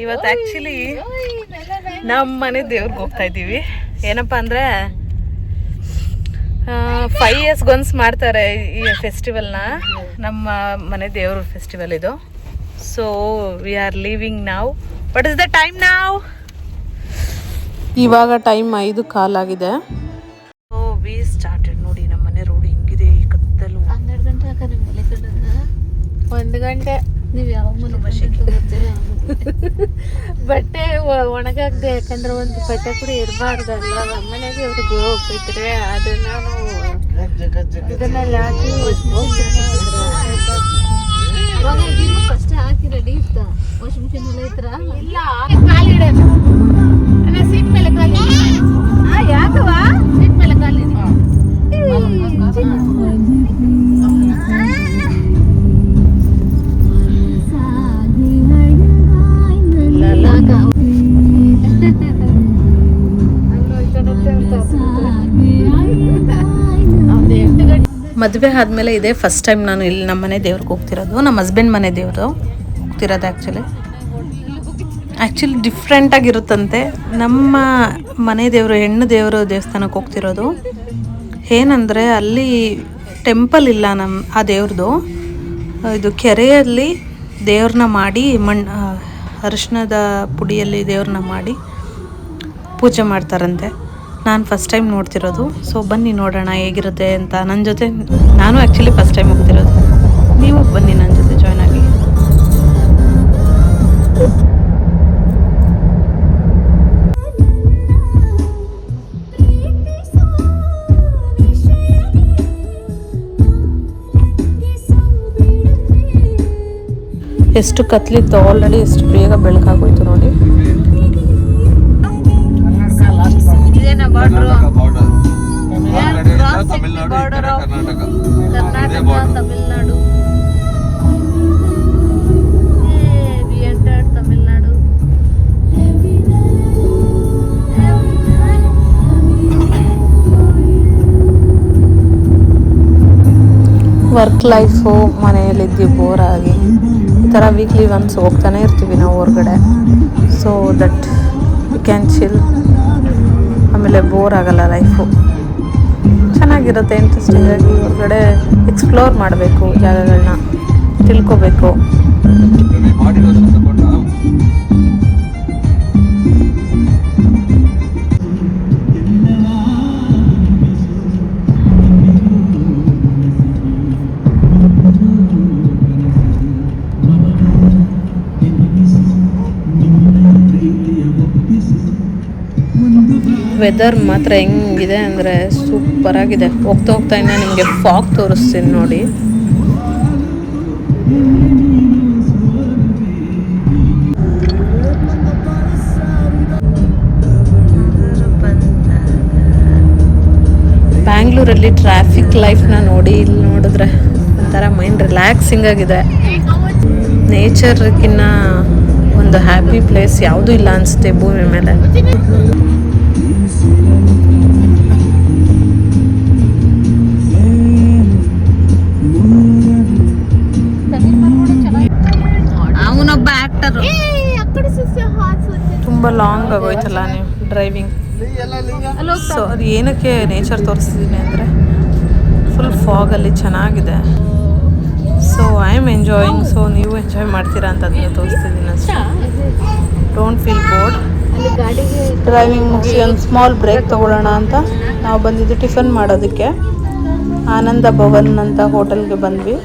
ಇವತ್ತು ಆ್ಯಕ್ಚುಲಿ ನಮ್ಮ ಮನೆ ದೇವ್ರಿಗೆ ಹೋಗ್ತಾ ಇದ್ದೀವಿ. ಏನಪ್ಪ ಅಂದರೆ 5 ಇಯರ್ಸ್ಗೊಂದು ಮಾಡ್ತಾರೆ ಈ ಫೆಸ್ಟಿವಲ್ನ. ನಮ್ಮ ಮನೆ ದೇವ್ರ ಫೆಸ್ಟಿವಲ್ ಇದು. ಸೊ ವಿ ಆರ್ ಲೀವಿಂಗ್ ನಾವ್. ವಾಟ್ ಇಸ್ ದ ಟೈಮ್ ನಾವ್? ಇವಾಗ ಟೈಮ್ 5:15 ಆಗಿದೆ. So we started. ನೋಡಿ ನಮ್ಮ ಮನೆ ರೋಡ್ ಹಿಂಗಿದೆ, ಈ ಕತ್ತಲು. 12 ಗಂಟೆ ಆಗ ನಿಮ್ಮ ಮನೆ ಕಡೆಯಿಂದ 1 ಗಂಟೆ. ನೀವು ಯಾವ ಬಟ್ಟೆ ಒಣಗಾಗ್ದೆ, ಯಾಕಂದ್ರೆ ಒಂದು ಬಟ್ಟೆ ಕೂಡ ಇರಬಾರ್ದಲ್ಲ. ನಮ್ಮನೆಗೆ ಅವ್ರಿಗೆ ಹೋಗ್ಬಿಟ್ರೆ ಅದನ್ನ ನಾವು ಇದನ್ನೆಲ್ಲ ಹಾಕಿ ಫಸ್ಟ್ ಹಾಕಿ ರೆಡಿ ಇತ್ತ. ವಾಷಿಂಗ್ ಮಿಷಿನ್ ಎಲ್ಲ ಇತ್ರ ಇಲ್ಲ. ಕಾಲಿಡ ಸೀಟ್ ಮೇಲೆ ಕಾಲಿ. ಯಾಕವ ಸೀಟ್ ಮೇಲೆ ಕಾಲಿ? ಮದುವೆ ಆದಮೇಲೆ ಇದೇ ಫಸ್ಟ್ ಟೈಮ್ ನಾನು ಇಲ್ಲಿ ನಮ್ಮ ಮನೆ ದೇವ್ರಿಗೆ ಹೋಗ್ತಿರೋದು. ನಮ್ಮ ಹಸ್ಬೆಂಡ್ ಮನೆ ದೇವರು ಹೋಗ್ತಿರೋದು. ಆ್ಯಕ್ಚುಲಿ ಡಿಫ್ರೆಂಟಾಗಿರುತ್ತಂತೆ. ನಮ್ಮ ಮನೆ ದೇವರು, ಹೆಣ್ಣು ದೇವರು ದೇವಸ್ಥಾನಕ್ಕೆ ಹೋಗ್ತಿರೋದು. ಏನಂದರೆ ಅಲ್ಲಿ ಟೆಂಪಲ್ ಇಲ್ಲ ಆ ದೇವ್ರದ್ದು. ಇದು ಕೆರೆಯಲ್ಲಿ ದೇವ್ರನ್ನ ಮಾಡಿ ಅರಿಶಿಣದ ಪುಡಿಯಲ್ಲಿ ದೇವ್ರನ್ನ ಮಾಡಿ ಪೂಜೆ ಮಾಡ್ತಾರಂತೆ. ನಾನು ಫಸ್ಟ್ ಟೈಮ್ ನೋಡ್ತಿರೋದು. ಸೊ ಬನ್ನಿ ನೋಡೋಣ ಹೇಗಿರುತ್ತೆ ಅಂತ. ನನ್ನ ಜೊತೆ ನಾನು ಆ್ಯಕ್ಚುಲಿ ಫಸ್ಟ್ ಟೈಮ್ ಹೋಗ್ತಿರೋದು. ನೀವು ಬನ್ನಿ ನನ್ನ ಜೊತೆ ಜಾಯ್ನ್ ಆಗಿ. ಎಷ್ಟು ಕತ್ಲಿತ್ತು ಆಲ್ರೆಡಿ, ಎಷ್ಟು ಬೇಗ ಬೆಳಕಾಗೋಯ್ತು ನೋಡಿ. ತಮಿಳ್ನಾಡು ತಮಿಳ್ನಾಡು. ವರ್ಕ್ ಲೈಫು, ಮನೆಯಲ್ಲಿದ್ದು ಬೋರಾಗಿ ಈ ಥರ ವೀಕ್ಲಿ ಒನ್ಸ್ ಹೋಗ್ತಾನೆ ಇರ್ತೀವಿ ನಾವು ಹೊರಗಡೆ. So that you can chill. ಆಮೇಲೆ ಬೋರ್ ಆಗಲ್ಲ ಲೈಫು, ಚೆನ್ನಾಗಿರುತ್ತೆ. ಇಂಟ್ರೆಸ್ಟಿಂಗಾಗಿ ಹೊರಗಡೆ ಎಕ್ಸ್ಪ್ಲೋರ್ ಮಾಡಬೇಕು, ಜಾಗಗಳನ್ನ ತಿಳ್ಕೊಬೇಕು. ವೆದರ್ ಮಾತ್ರ ಹೆಂಗಿದೆ ಅಂದರೆ ಸೂಪರಾಗಿದೆ. ಹೋಗ್ತಾ ಹೋಗ್ತಾ ಇನ್ನು ನಿಮಗೆ ಫಾಗ್ ತೋರಿಸ್ತೀನಿ ನೋಡಿ. ಬ್ಯಾಂಗ್ಳೂರಲ್ಲಿ ಟ್ರಾಫಿಕ್ ಲೈಫ್ನ ನೋಡಿ ಇಲ್ಲಿ ನೋಡಿದ್ರೆ ಒಂಥರ ಮೈಂಡ್ ರಿಲ್ಯಾಕ್ಸಿಂಗ್ ಆಗಿದೆ. ನೇಚರ್ಗಿನ್ನ ಒಂದು ಹ್ಯಾಪಿ ಪ್ಲೇಸ್ ಯಾವುದೂ ಇಲ್ಲ ಅನಿಸುತ್ತೆ ಭೂಮಿ ಮೇಲೆ. ಅವನೊಬ್ಬ ಆಕ್ಟರ್. ತುಂಬ ಲಾಂಗ್ ಆಗೋಯ್ತಲ್ಲ ನೀವು ಡ್ರೈವಿಂಗ್. ಸೊ ಅದು ಏನಕ್ಕೆ ನೇಚರ್ ತೋರಿಸ್ತಿದ್ದೀನಿ ಅಂದರೆ ಫುಲ್ ಫಾಗಲ್ಲಿ ಚೆನ್ನಾಗಿದೆ. So I am enjoying. So ನೀವು ಎಂಜಾಯ್ ಮಾಡ್ತೀರಾ ಅಂತ ಅದನ್ನು ತೋರಿಸ್ತಿದ್ದೀನಿ ಅಷ್ಟೇ. Don't feel board. ಡ್ರೈವಿಂಗ್ ಮುಗಿಸಿ ಒಂದು ಸ್ಮಾಲ್ ಬ್ರೇಕ್ ತೊಗೊಳ್ಳೋಣ ಅಂತ ನಾವು ಬಂದಿದ್ದು ಟಿಫನ್ ಮಾಡೋದಕ್ಕೆ. ಆನಂದ ಭವನ್ ಅಂತ ಹೋಟೆಲ್ಗೆ ಬಂದ್ವಿ.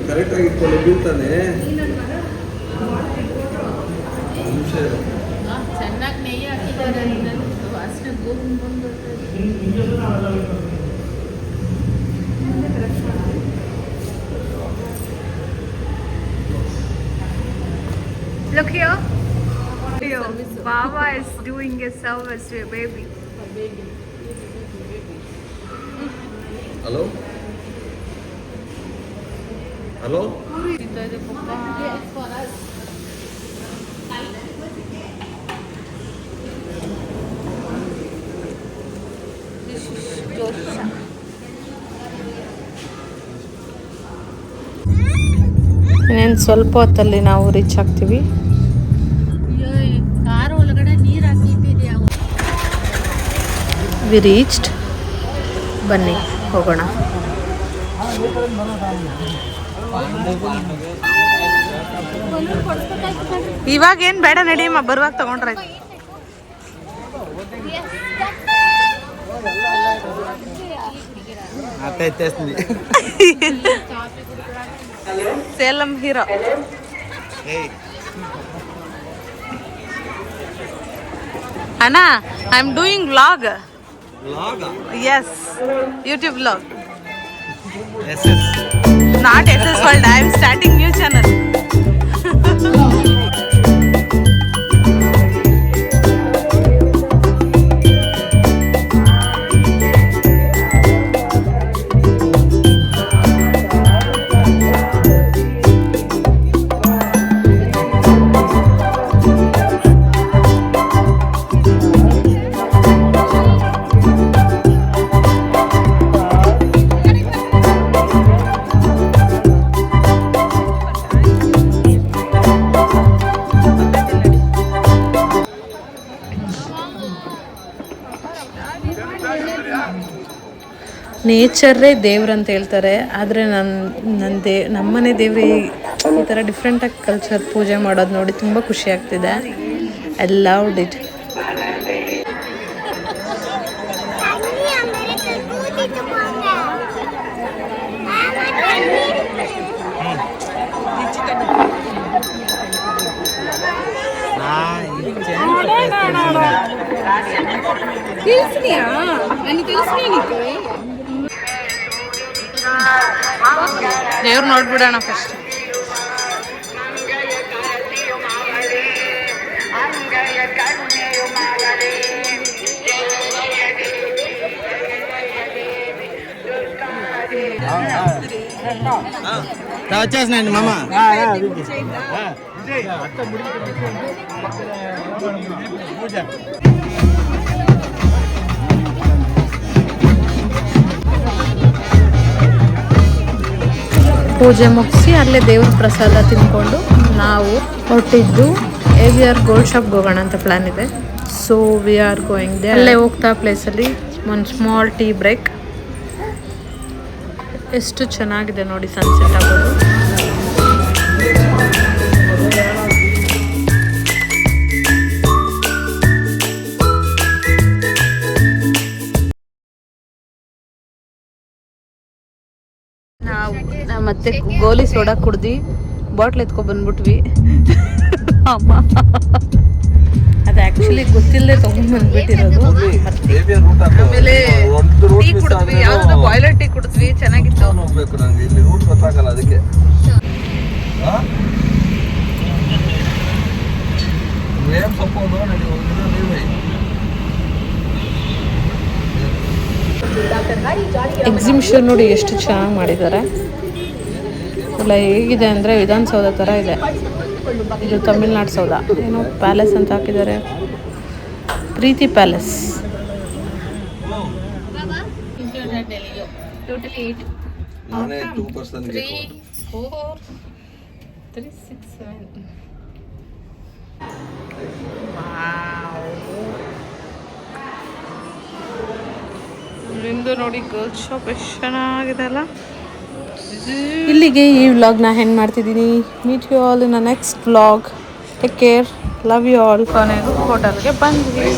ಕರೆಕ್ಟಾಗಿ ಇಟ್ಕೊಂಡು ಬೀಳ್ತಾನೆ. Look here. Baba is doing a service to a baby. Hello? Hello? Yes, for us. This is Josha. ಇನ್ನೇನು ಸ್ವಲ್ಪ ಹೊತ್ತಲ್ಲಿ ನಾವು ರೀಚ್ ಆಗ್ತೀವಿ. ಕಾರ್ ಒಳಗಡೆ ನೀರು ಹಾಕಿಟ್ಟಿದ್ಯಾ? V reached. ಬನ್ನಿ ಹೋಗೋಣ. ಇವಾಗ ಏನು ಬೇಡ ನಡಿಯಮ್ಮ, ಬರುವಾಗ ತಗೊಂಡ್ರಾಯ್ತು. ಸೇಲಂ ಹೀರೋ. ಅಣ್ಣ, I am doing vlog. Yes, YouTube vlog. SS. Not SS World. I am starting new channel. ನೇಚರೇ ದೇವ್ರಂತ ಹೇಳ್ತಾರೆ, ಆದರೆ ನಮ್ಮನೆ ದೇವ್ರು ಈ ಥರ ಡಿಫ್ರೆಂಟಾಗಿ ಕಲ್ಚರ್ ಪೂಜೆ ಮಾಡೋದು ನೋಡಿ ತುಂಬ ಖುಷಿ ಆಗ್ತಿದೆ. I loved it. ದೇವ್ರು ನೋಡ್ಬಿಡೋಣ ಫಸ್ಟ್. వచ్చేసినండి మామ. ಪೂಜೆ ಮುಗಿಸಿ ಅಲ್ಲೇ ದೇವ್ರ ಪ್ರಸಾದ ತಿನ್ಕೊಂಡು ನಾವು ಹೊರಟಿದ್ದು AVR ಗೋಲ್ಡ್ ಶಾಪ್ಗೆ ಹೋಗೋಣ ಅಂತ ಪ್ಲ್ಯಾನ್ ಇದೆ. So we are going they. ಅಲ್ಲೇ ಹೋಗ್ತಾ ಪ್ಲೇಸಲ್ಲಿ ಒಂದು ಸ್ಮಾಲ್ ಟೀ ಬ್ರೇಕ್. ಎಷ್ಟು ಚೆನ್ನಾಗಿದೆ ನೋಡಿ ಸನ್ಸೆಟ್ ಆಗೋದು. ನಾವು ಮತ್ತೆ ಗೋಲಿ ಸೋಡಾ ಕುಡ್ದು ಬಾಟ್ಲ್ ಎತ್ಕೊಂಡು ಬಂದ್ಬಿಟ್ವಿ. ಅಮ್ಮ ಅದು ಆ್ಯಕ್ಚುಲಿ ಗೊತ್ತಿಲ್ಲದೆ ತೊಗೊಂಡ್ಬಂದ್ಬಿಟ್ಟಿರೋದು. ಆಮೇಲೆ ಟೀ ಕುಡಿದ್ವಿ, ಯಾವ್ದು ಬಾಯ್ಲರ್ ಟೀ ಕುಡಿದ್ವಿ, ಚೆನ್ನಾಗಿತ್ತು. ಹೋಗ್ಬೇಕು ನಂಗೆ, ಇಲ್ಲಿ ರೂಟ್ ಗೊತ್ತಾಗಲ್ಲ ಅದಕ್ಕೆ. ಏನ್ ಸೊಪ್ಪು ಎಕ್ಸಿಬಿಷನ್ ನೋಡಿ ಎಷ್ಟು ಚೆನ್ನಾಗಿ ಮಾಡಿದ್ದಾರೆ. ಎಲ್ಲ ಹೇಗಿದೆ ಅಂದರೆ ವಿಧಾನಸೌಧ ಥರ ಇದೆ. ಇದು ತಮಿಳ್ನಾಡು ಸೌಧ, ಏನೋ ಪ್ಯಾಲೇಸ್ ಅಂತ ಹಾಕಿದ್ದಾರೆ, ಪ್ರೀತಿ ಪ್ಯಾಲೇಸ್. ನಾನೇ 2% 3, 4, 3, 6, 7. ಇಲ್ಲಿಂದ ನೋಡಿ ಗರ್ಲ್ಸ್ ಶಾಪ್ ಎಷ್ಟು ಚೆನ್ನಾಗಿದೆ ಅಲ್ಲ. ಇಲ್ಲಿಗೆ ಈ ವ್ಲಾಗ್ನ ಹೆಂಗೆ ಮಾಡ್ತಿದ್ದೀನಿ. Meet you all in a next vlog. Take care, love you all. ಕೊನೆಗೂ ಹೋಟೆಲ್ಗೆ ಬಂದ್ವಿ.